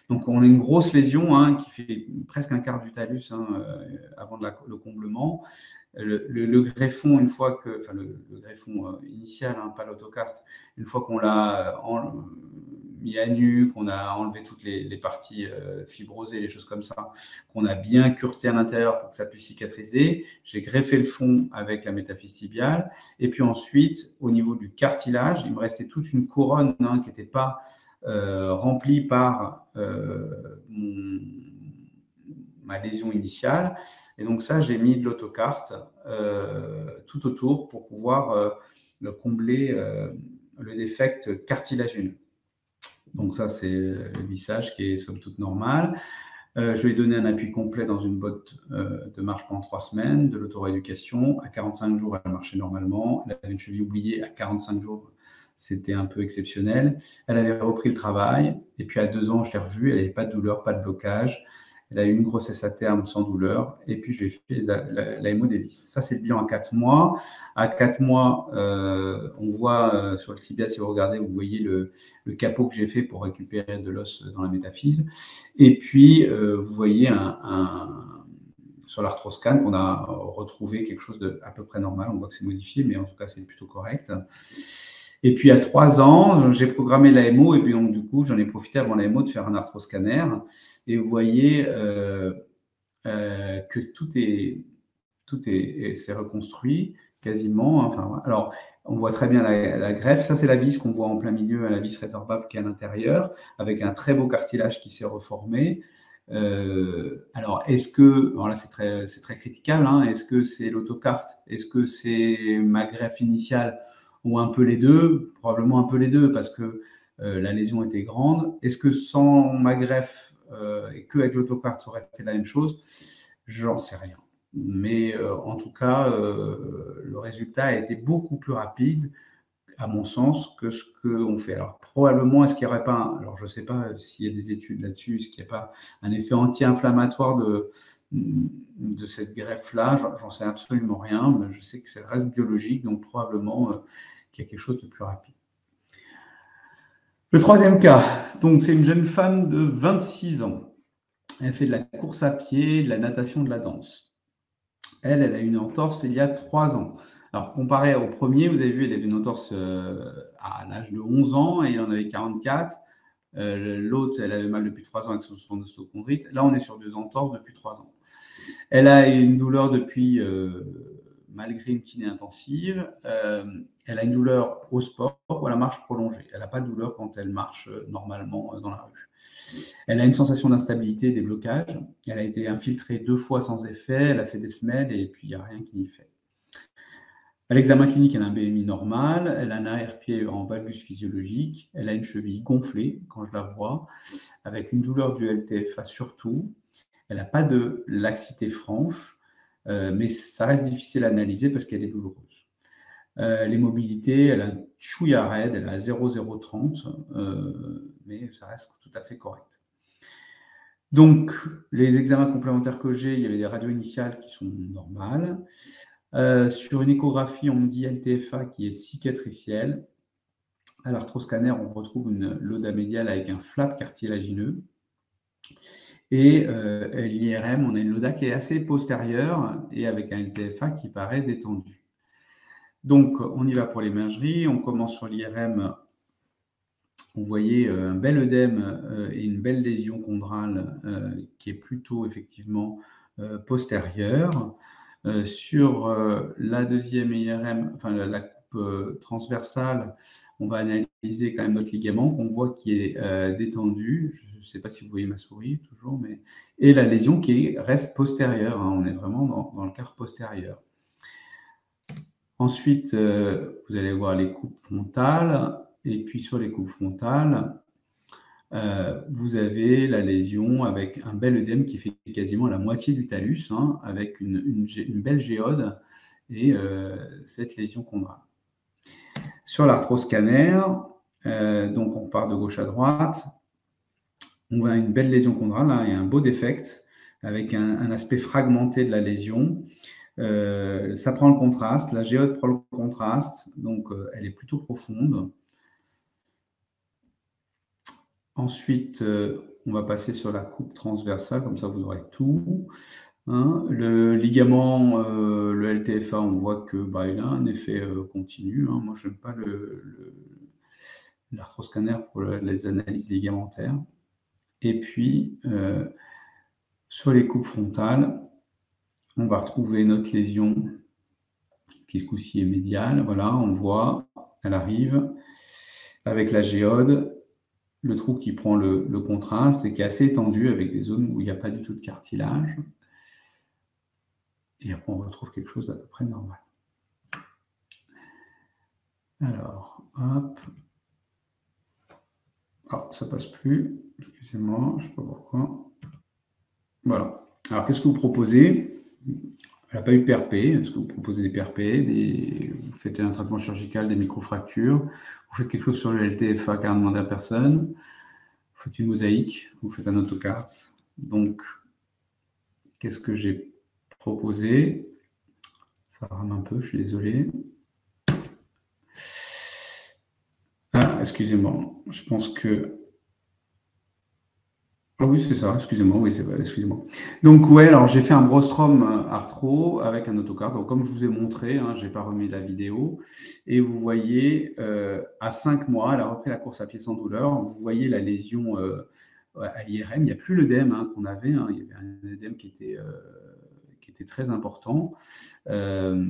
Donc, on a une grosse lésion hein, qui fait presque un quart du talus hein, avant le comblement. Le greffon, une fois que, enfin le greffon initial, hein, pas l'autocarte, une fois qu'on l'a mis à nu, qu'on a enlevé toutes les parties fibrosées, les choses comme ça, qu'on a bien cureté à l'intérieur pour que ça puisse cicatriser, j'ai greffé le fond avec la métaphyse tibiale. Et puis ensuite, au niveau du cartilage, il me restait toute une couronne hein, qui n'était pas remplie par ma lésion initiale. Et donc ça, j'ai mis de l'autocarte tout autour pour pouvoir combler le défect cartilagineux. Donc ça, c'est le vissage qui est somme toute normal. Je lui ai donné un appui complet dans une botte de marche pendant 3 semaines, de l'auto-rééducation. À 45 jours, elle marchait normalement. Elle avait une cheville oubliée. À 45 jours, c'était un peu exceptionnel. Elle avait repris le travail. Et puis à 2 ans, je l'ai revue. Elle n'avait pas de douleur, pas de blocage. Elle a eu une grossesse à terme sans douleur. Et puis, je lui ai fait la hémodélice. Ça, c'est le bilan à 4 mois. À 4 mois, on voit sur le tibia, si vous regardez, vous voyez le capot que j'ai fait pour récupérer de l'os dans la métaphyse. Et puis, vous voyez sur l'arthroscan qu'on a retrouvé quelque chose de à peu près normal. On voit que c'est modifié, mais en tout cas, c'est plutôt correct. Et puis, à 3 ans, j'ai programmé la MO. Et puis, donc, du coup, j'en ai profité avant la MO de faire un arthroscanner. Et vous voyez que tout s'est reconstruit quasiment. Enfin, alors, on voit très bien la greffe. Ça, c'est la vis qu'on voit en plein milieu, la vis résorbable qui est à l'intérieur, avec un très beau cartilage qui s'est reformé. Alors, est-ce que, alors là, c'est très critiquable, hein, est-ce que c'est l'autocarte? Est-ce que c'est ma greffe initiale? Ou un peu les deux? Probablement un peu les deux, parce que la lésion était grande. Est-ce que sans ma greffe et qu'avec l'autocarte, ça aurait fait la même chose? J'en sais rien. Mais en tout cas, le résultat a été beaucoup plus rapide, à mon sens, que ce qu'on fait. Alors, probablement, est-ce qu'il n'y aurait pas, alors je ne sais pas s'il y a des études là-dessus, est-ce qu'il n'y a pas un effet anti-inflammatoire de cette greffe-là? J'en sais absolument rien, mais je sais que ça reste biologique, donc probablement qu'il y a quelque chose de plus rapide. Le troisième cas, donc c'est une jeune femme de 26 ans. Elle fait de la course à pied, de la natation, de la danse. Elle a eu une entorse il y a 3 ans. Alors, comparé au premier, vous avez vu, elle avait une entorse à l'âge de 11 ans et elle en avait 44. L'autre, elle avait mal depuis 3 ans avec son osteochondrite. Là, on est sur des entorses depuis 3 ans. Elle a une douleur depuis, malgré une kiné intensive. Elle a une douleur au sport ou à la marche prolongée. Elle n'a pas de douleur quand elle marche normalement dans la rue. Elle a une sensation d'instabilité, des blocages. Elle a été infiltrée 2 fois sans effet. Elle a fait des semelles et puis il n'y a rien qui y fait. À l'examen clinique, elle a un BMI normal. Elle a un arrière-pied en valgus physiologique. Elle a une cheville gonflée quand je la vois, avec une douleur du LTFA surtout. Elle n'a pas de laxité franche, mais ça reste difficile à analyser parce qu'elle est douloureuse. Les mobilités, elle a un chouïa raide, elle a 0,030, mais ça reste tout à fait correct. Donc, les examens complémentaires que j'ai, il y avait des radios initiales qui sont normales. Sur une échographie, on me dit LTFA qui est cicatricielle. À l'arthroscanner, on retrouve une loda médiale avec un flap cartilagineux. Et l'IRM, on a une loda qui est assez postérieure et avec un LTFA qui paraît détendu. Donc, on y va pour l'imagerie. On commence sur l'IRM. On voyait un bel œdème et une belle lésion chondrale qui est plutôt effectivement postérieure. Sur la deuxième IRM, enfin la coupe transversale, on va analyser quand même notre ligament qu'on voit qui est détendu. Je ne sais pas si vous voyez ma souris toujours, mais et la lésion qui reste postérieure. Hein, on est vraiment dans le quart postérieur. Ensuite, vous allez voir les coupes frontales. Et puis sur les coupes frontales, vous avez la lésion avec un bel œdème qui fait quasiment la moitié du talus, hein, avec une belle géode et cette lésion chondrale. Sur l'arthroscanner, donc on part de gauche à droite, on voit une belle lésion chondrale hein, et un beau défect avec un aspect fragmenté de la lésion. Ça prend le contraste, la géode prend le contraste, donc elle est plutôt profonde. Ensuite, on va passer sur la coupe transversale, comme ça vous aurez tout. Hein. Le ligament, le LTFA, on voit que il a un effet continu. Hein. Moi, je n'aime pas l'arthroscanner pour les analyses ligamentaires. Et puis, sur les coupes frontales, on va retrouver notre lésion qui, ce coup-ci, est médiale. Voilà, on voit, elle arrive avec la géode. Le trou qui prend le contraste et qui est assez étendu avec des zones où il n'y a pas du tout de cartilage. Et après, on retrouve quelque chose d'à peu près normal. Alors, hop. Ah, ça passe plus. Excusez-moi, je ne sais pas pourquoi. Voilà. Alors, qu'est-ce que vous proposez? Elle n'a pas eu de PRP. Est-ce que vous proposez des PRP? Vous faites un traitement chirurgical, des microfractures? Vous faites quelque chose sur le LTFA qui a demandé à personne? Vous faites une mosaïque? Vous faites un autocarte? Donc, qu'est-ce que j'ai proposé? Ça rame un peu, je suis désolé. Ah, excusez-moi, je pense que... Ah oui, c'est ça, excusez-moi, oui, c'est vrai, excusez-moi. Donc, ouais, alors j'ai fait un Brostrom arthro avec un autocarte. Donc, comme je vous ai montré, hein, je n'ai pas remis la vidéo. Et vous voyez, à 5 mois, elle a repris la course à pied sans douleur. Vous voyez la lésion à l'IRM. Il n'y a plus l'œdème hein, qu'on avait. Hein. Il y avait un œdème qui était très important. Je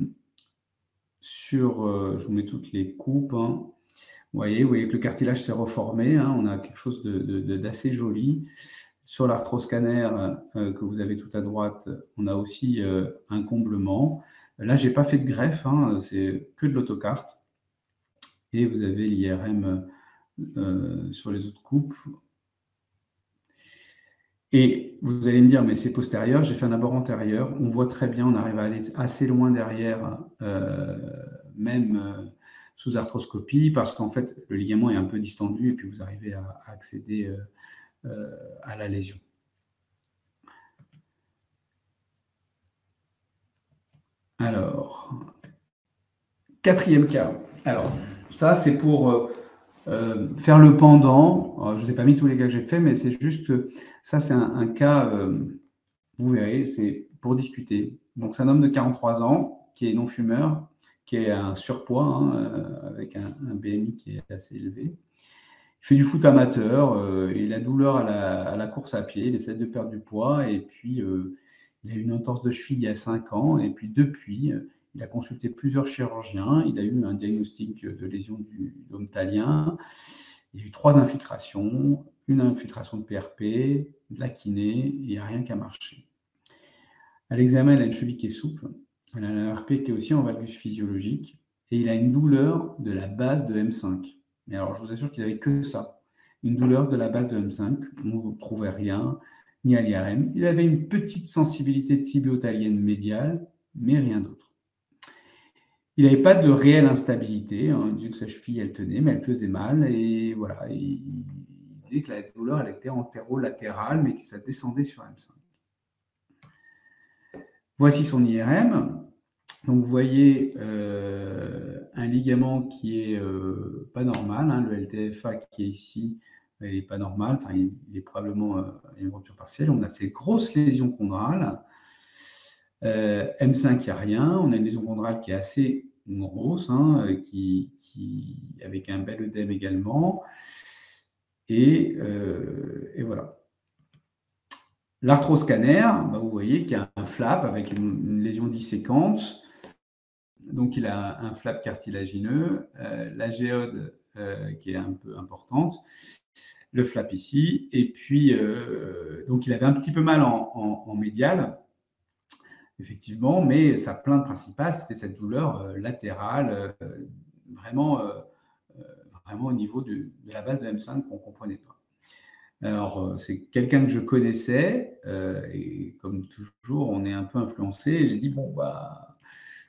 vous mets toutes les coupes. Hein. Vous voyez que le cartilage s'est reformé. Hein. On a quelque chose d'assez joli. Sur l'arthroscanner que vous avez tout à droite, on a aussi un comblement. Là, je n'ai pas fait de greffe, hein, c'est que de l'autocarte. Et vous avez l'IRM sur les autres coupes. Et vous allez me dire, mais c'est postérieur, j'ai fait un abord antérieur. On voit très bien, on arrive à aller assez loin derrière, même sous arthroscopie, parce qu'en fait, le ligament est un peu distendu et puis vous arrivez à accéder à la lésion. Alors, quatrième cas. Alors, ça, c'est pour faire le pendant. Alors, je ne vous ai pas mis tous les cas que j'ai fait, mais c'est juste que ça, c'est un cas, vous verrez, c'est pour discuter. Donc, c'est un homme de 43 ans qui est non-fumeur, qui est un surpoids, hein, avec un BMI qui est assez élevé. Il fait du foot amateur, il a douleur à la course à pied, il essaie de perdre du poids et puis il a eu une entorse de cheville il y a 5 ans et puis depuis, il a consulté plusieurs chirurgiens, il a eu un diagnostic de lésion du dôme talien, il y a eu 3 infiltrations, une infiltration de PRP, de la kiné, et il n'y a rien qui a marché. À l'examen, il a une cheville qui est souple, il a un RP qui est aussi en valgus physiologique et il a une douleur de la base de M5. Mais alors, je vous assure qu'il n'avait que ça, une douleur de la base de M5. On ne trouvait rien, ni à l'IRM. Il avait une petite sensibilité tibio-talienne médiale, mais rien d'autre. Il n'avait pas de réelle instabilité. Hein. Il disait que sa cheville, elle tenait, mais elle faisait mal. Et voilà, il disait que la douleur, elle était antérolatérale, mais que ça descendait sur M5. Voici son IRM. Donc, vous voyez un ligament qui est pas normal, hein, le LTFA qui est ici, il n'est pas normal, enfin, il est probablement une rupture partielle. On a ces grosses lésions chondrales. M5, il n'y a rien. On a une lésion chondrale qui est assez grosse, hein, avec un bel œdème également. Et voilà. L'arthroscanner, vous voyez qu'il y a un flap avec une lésion disséquente. Donc, il a un flap cartilagineux, la géode qui est un peu importante, le flap ici. Et puis, donc, il avait un petit peu mal en médial, effectivement, mais sa plainte principale, c'était cette douleur latérale, vraiment au niveau de la base de M5 qu'on ne comprenait pas. Alors, c'est quelqu'un que je connaissais, et comme toujours, on est un peu influencé. Et j'ai dit, bon,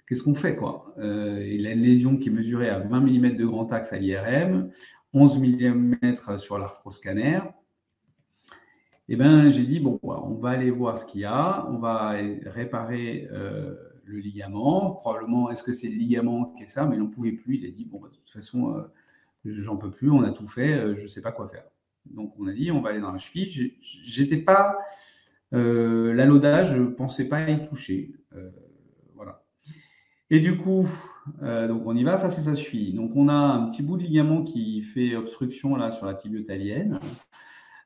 qu'est-ce qu'on fait, quoi? Il a une lésion qui est mesurée à 20 mm de grand axe à l'IRM, 11 mm sur l'arthroscanner. Et bien, j'ai dit, bon, on va aller voir ce qu'il y a, on va réparer le ligament. Probablement, est-ce que c'est le ligament qui est ça? Mais il n'en pouvait plus. Il a dit, bon, de toute façon, j'en peux plus, on a tout fait, je ne sais pas quoi faire. Donc, on a dit, on va aller dans la cheville. J'étais pas... l'allodage, je ne pensais pas y toucher. Voilà. Et du coup, donc on y va, ça c'est sa cheville. Donc, on a un petit bout de ligament qui fait obstruction là sur la tibiotalienne.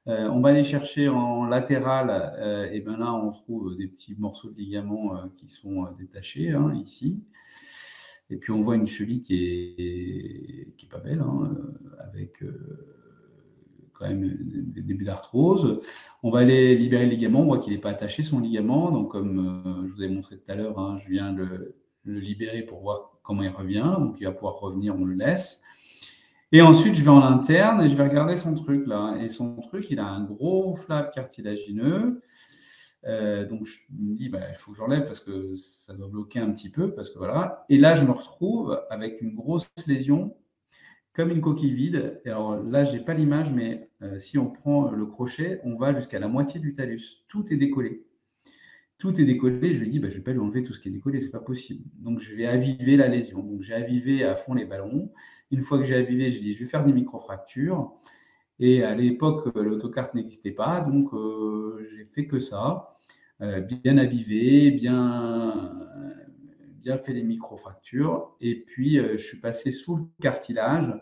On va aller chercher en latéral, et bien là, on trouve des petits morceaux de ligament qui sont détachés, hein, ici. Et puis, on voit une cheville qui est pas belle, hein, avec... quand même des débuts d'arthrose. On va aller libérer le ligament, on voit qu'il n'est pas attaché son ligament, donc comme je vous avais montré tout à l'heure, hein, je viens le libérer pour voir comment il revient, donc il va pouvoir revenir, on le laisse. Et ensuite, je vais en interne et je vais regarder son truc là. Et son truc, il a un gros flap cartilagineux. Donc je me dis, il faut que j'enlève parce que ça doit bloquer un petit peu, parce que voilà. Et là, je me retrouve avec une grosse lésion comme une coquille vide. Et alors là, je n'ai pas l'image, mais si on prend le crochet, on va jusqu'à la moitié du talus. Tout est décollé. Tout est décollé. Je lui ai dit, je ne vais pas lui enlever tout ce qui est décollé, ce n'est pas possible. Donc, je vais aviver la lésion. Donc, j'ai avivé à fond les ballons. Une fois que j'ai avivé, j'ai dit, je vais faire des microfractures. Et à l'époque, l'autocarte n'existait pas, donc j'ai fait que ça. Bien avivé, bien fait les microfractures. Et puis, je suis passé sous le cartilage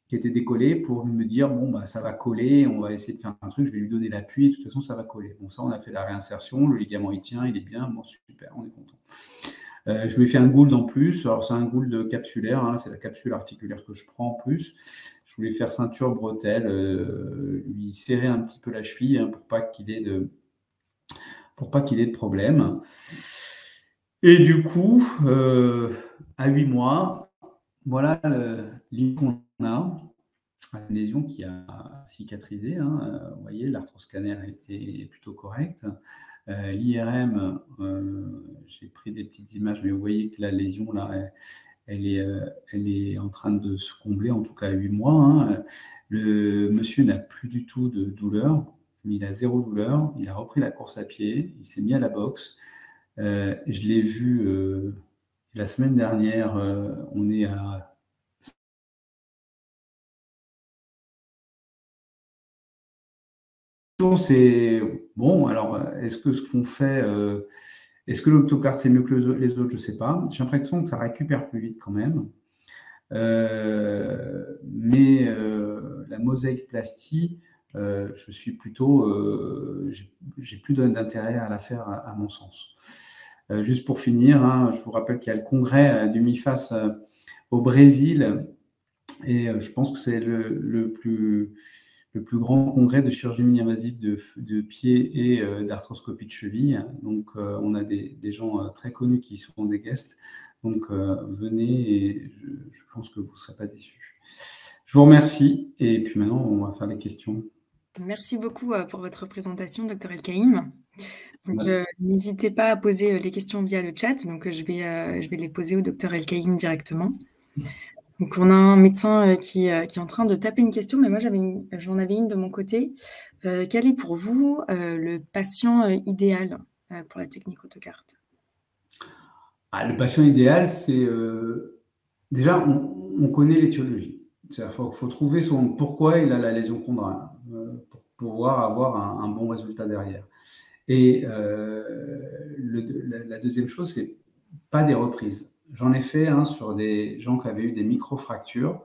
qui était décollé pour me dire, ça va coller, on va essayer de faire un truc, je vais lui donner l'appui, de toute façon, ça va coller. Bon, ça, on a fait la réinsertion, le ligament, il tient, il est bien, super, on est content. Je lui ai fait un Gould en plus. Alors, c'est un Gould capsulaire, hein, c'est la capsule articulaire que je prends en plus. Je voulais faire ceinture bretelle, lui serrer un petit peu la cheville, hein, pour pas qu'il ait de problème. Et du coup, à 8 mois, voilà l'icône qu'on a, une lésion qui a cicatrisé. Hein, vous voyez, l'arthroscanner est plutôt correct. L'IRM, j'ai pris des petites images, mais vous voyez que la lésion, là, elle est en train de se combler, en tout cas à 8 mois. Hein. Le monsieur n'a plus du tout de douleur, mais il a 0 douleur. Il a repris la course à pied, il s'est mis à la boxe. Je l'ai vu la semaine dernière, on est à... C'est bon, alors est-ce que ce qu'on fait, est-ce que l'autocarte c'est mieux que les autres? Je ne sais pas. J'ai l'impression que ça récupère plus vite quand même. Mais la mosaïque-plastie, je suis plutôt, j'ai plus d'intérêt à la faire à mon sens. Juste pour finir, hein, je vous rappelle qu'il y a le congrès du MIFAS au Brésil, et je pense que c'est le plus grand congrès de chirurgie mini-invasive de pied et d'arthroscopie de cheville. Donc, on a des gens très connus qui sont des guests. Donc, venez et je pense que vous ne serez pas déçus. Je vous remercie. Et puis maintenant, on va faire les questions. Merci beaucoup pour votre présentation, Dr El-Kaïm. N'hésitez pas à poser les questions via le chat. Donc, je vais les poser au Dr El-Kaïm directement. Donc, on a un médecin qui est en train de taper une question, mais moi, j'en avais une de mon côté. Quel est pour vous le patient idéal pour la technique autocarte? Le patient idéal, c'est déjà, on connaît l'étiologie. Il faut trouver pourquoi il a la lésion chondrale pour pouvoir avoir un bon résultat derrière. Et la deuxième chose, c'est pas des reprises. J'en ai fait sur des gens qui avaient eu des microfractures.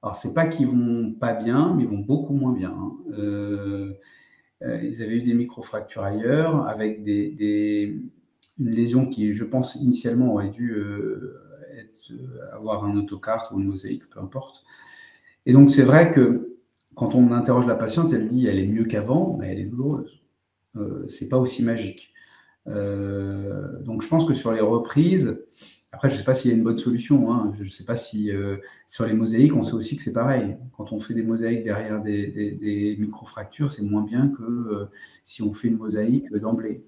Alors, c'est pas qu'ils vont pas bien, mais ils vont beaucoup moins bien. Ils avaient eu des microfractures ailleurs avec une lésion qui, je pense, initialement aurait dû avoir un autocarte ou une mosaïque, peu importe. Et donc, c'est vrai que quand on interroge la patiente, elle dit elle est mieux qu'avant, mais elle est douloureuse. C'est pas aussi magique. Donc, je pense que sur les reprises, après, je ne sais pas s'il y a une bonne solution. Je ne sais pas si sur les mosaïques, on sait aussi que c'est pareil. Quand on fait des mosaïques derrière des microfractures, c'est moins bien que si on fait une mosaïque d'emblée.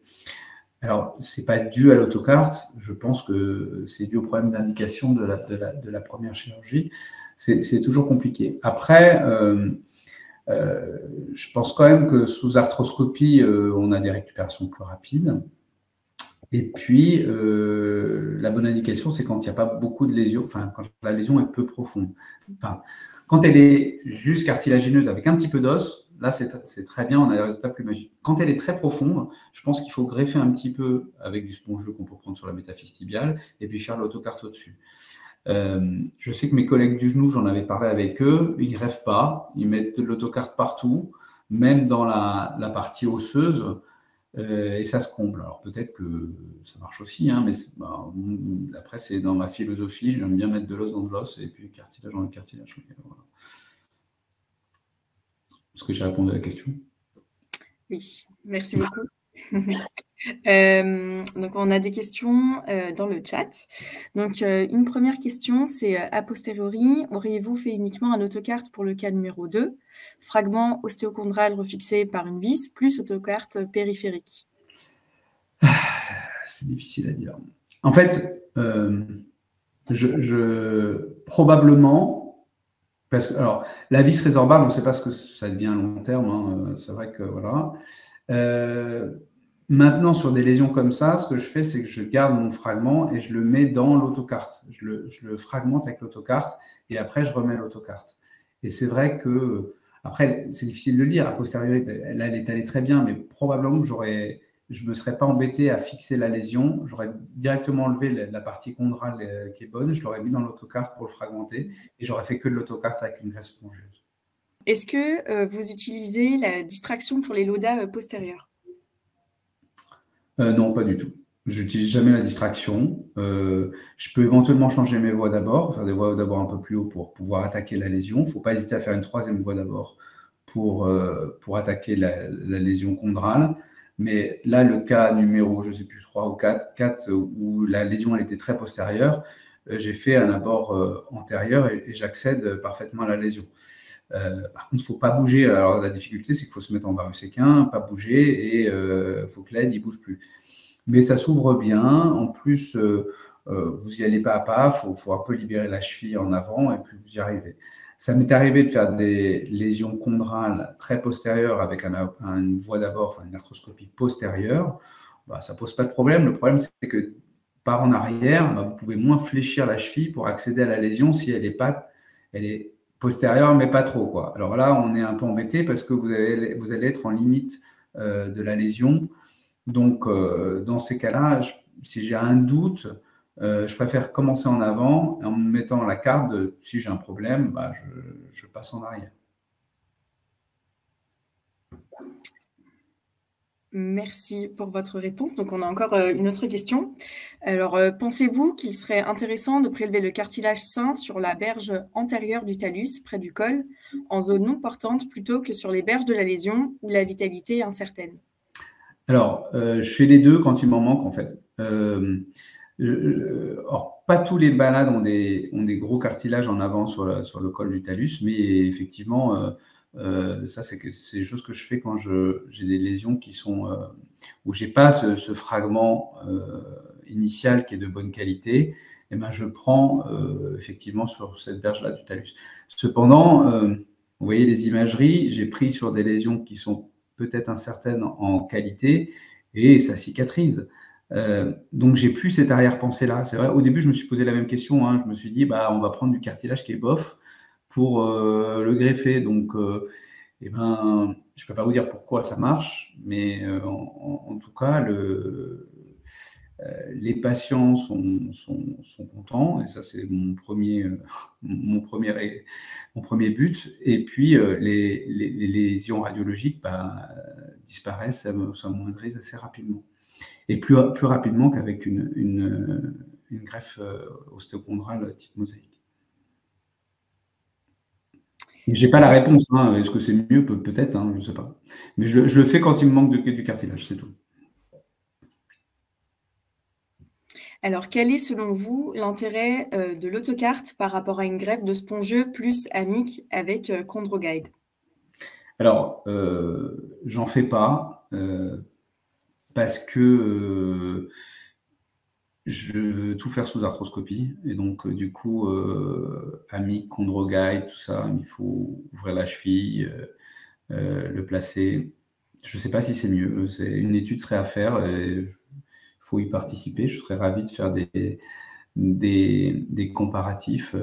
Alors, ce n'est pas dû à l'autocarte. Je pense que c'est dû au problème d'indication de la première chirurgie. C'est toujours compliqué. Après, je pense quand même que sous arthroscopie, on a des récupérations plus rapides. Et puis, la bonne indication, c'est quand il n'y a pas beaucoup de lésions, enfin, quand la lésion est peu profonde. Enfin, quand elle est juste cartilagineuse avec un petit peu d'os, là, c'est très bien, on a des résultats plus magiques. Quand elle est très profonde, je pense qu'il faut greffer un petit peu avec du spongieux qu'on peut prendre sur la métaphyse tibiale et puis faire l'autocarte au-dessus. Je sais que mes collègues du genou, j'en avais parlé avec eux, ils ne greffent pas, ils mettent de l'autocarte partout, même dans la partie osseuse. Et ça se comble. Alors peut-être que ça marche aussi, mais après c'est dans ma philosophie, j'aime bien mettre de l'os dans de l'os et puis cartilage dans le cartilage. Voilà. Est-ce que j'ai répondu à la question? Oui, merci beaucoup. Donc, on a des questions dans le chat. Donc, une première question, c'est a posteriori, auriez-vous fait uniquement un autocarte pour le cas numéro 2, fragment ostéochondral refixé par une vis, plus autocarte périphérique? C'est difficile à dire. En fait, probablement, parce que alors, la vis résorbable, on ne sait pas ce que ça devient à long terme. C'est vrai que voilà. Maintenant, sur des lésions comme ça, ce que je fais, c'est que je garde mon fragment et je le mets dans l'autocarte. Je le fragmente avec l'autocarte et après, je remets l'autocarte. Et c'est vrai que, après, c'est difficile de le dire. A posteriori, là, elle est allée très bien, mais probablement que je ne me serais pas embêté à fixer la lésion. J'aurais directement enlevé la partie chondrale qui est bonne. Je l'aurais mis dans l'autocarte pour le fragmenter et j'aurais fait que de l'autocarte avec une graisse spongieuse. Est-ce que vous utilisez la distraction pour les lodas postérieurs? Non, pas du tout. Je n'utilise jamais la distraction. Je peux éventuellement changer mes voies d'abord, faire des voies d'abord un peu plus haut pour pouvoir attaquer la lésion. Il ne faut pas hésiter à faire une troisième voie d'abord pour attaquer la lésion chondrale. Mais là, le cas numéro, je ne sais plus, 3 ou 4 où la lésion elle était très postérieure, j'ai fait un abord antérieur et j'accède parfaitement à la lésion. Par contre, il ne faut pas bouger. Alors, la difficulté, c'est qu'il faut se mettre en varus équin, pas bouger, et il faut que l'aide ne bouge plus. Mais ça s'ouvre bien. En plus, vous y allez pas à pas. Il faut un peu libérer la cheville en avant, et puis vous y arrivez. Ça m'est arrivé de faire des lésions chondrales très postérieures avec une voie d'abord, enfin une arthroscopie postérieure. Ça ne pose pas de problème. Le problème, c'est que par en arrière, vous pouvez moins fléchir la cheville pour accéder à la lésion si elle est postérieure, mais pas trop, quoi. Alors là, on est un peu embêté parce que vous allez être en limite de la lésion. Donc, dans ces cas-là, si j'ai un doute, je préfère commencer en avant en me mettant la carte si j'ai un problème, je passe en arrière. Merci pour votre réponse. Donc, on a encore une autre question. Alors, pensez-vous qu'il serait intéressant de prélever le cartilage sain sur la berge antérieure du talus, près du col, en zone non portante, plutôt que sur les berges de la lésion où la vitalité est incertaine? Alors, je fais les deux quand il m'en manque, en fait. Pas tous les balades ont des gros cartilages en avant sur le col du talus, mais effectivement, ça, c'est des choses que je fais quand j'ai des lésions qui sont où j'ai pas ce fragment initial qui est de bonne qualité. eh ben, je prends effectivement sur cette berge-là du talus. Cependant, vous voyez les imageries, j'ai pris sur des lésions qui sont peut-être incertaines en qualité et ça cicatrise. Donc, j'ai plus cette arrière-pensée-là. C'est vrai, au début, je me suis posé la même question. Hein. Je me suis dit, bah, on va prendre du cartilage qui est bof pour le greffer. Donc, eh ben, je ne peux pas vous dire pourquoi ça marche, mais en tout cas, les patients sont contents, et ça, c'est mon premier but. Et puis, les lésions radiologiques bah, disparaissent, s'amoindrissent assez rapidement. Et plus rapidement qu'avec une greffe ostéochondrale type mosaïque. Je n'ai pas la réponse. Hein. Est-ce que c'est mieux? Peut-être, hein, je ne sais pas. Mais je le fais quand il me manque du cartilage, c'est tout. Alors, quel est selon vous l'intérêt de l'autocarte par rapport à une greffe de spongieux plus amique avec ChondroGuide? Alors, j'en fais pas parce que je veux tout faire sous arthroscopie. Et donc, du coup, amique, ChondroGuide, tout ça, il faut ouvrir la cheville, le placer. Je ne sais pas si c'est mieux. Une étude serait à faire. Il faut y participer. Je serais ravi de faire des comparatifs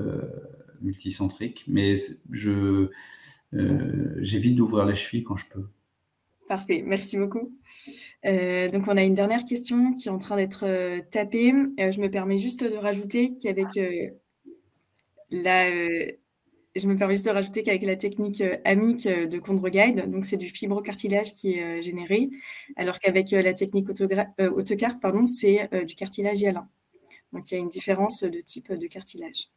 multicentriques. Mais j'évite d'ouvrir la cheville quand je peux. Parfait, merci beaucoup. Donc, on a une dernière question qui est en train d'être tapée. Je me permets juste de rajouter qu'avec la technique amique de ChondroGuide, donc c'est du fibrocartilage qui est généré, alors qu'avec la technique autocarte, pardon, c'est du cartilage hyalin. Donc, il y a une différence de type de cartilage.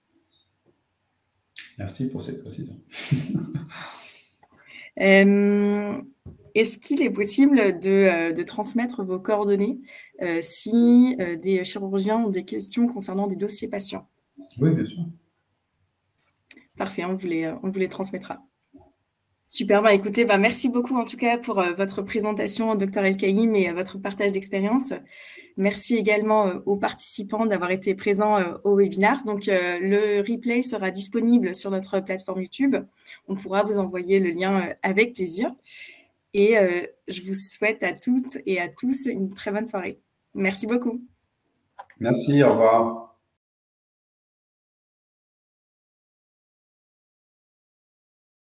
Merci pour cette précision. Est-ce qu'il est possible de transmettre vos coordonnées si des chirurgiens ont des questions concernant des dossiers patients? Oui, bien sûr. Parfait, on vous les transmettra. Super, bah, écoutez, bah, merci beaucoup en tout cas pour votre présentation, Dr El-Kaïm, et votre partage d'expérience. Merci également aux participants d'avoir été présents au webinaire. Donc, le replay sera disponible sur notre plateforme YouTube. On pourra vous envoyer le lien avec plaisir. Et je vous souhaite à toutes et à tous une très bonne soirée. Merci beaucoup. Merci, au revoir.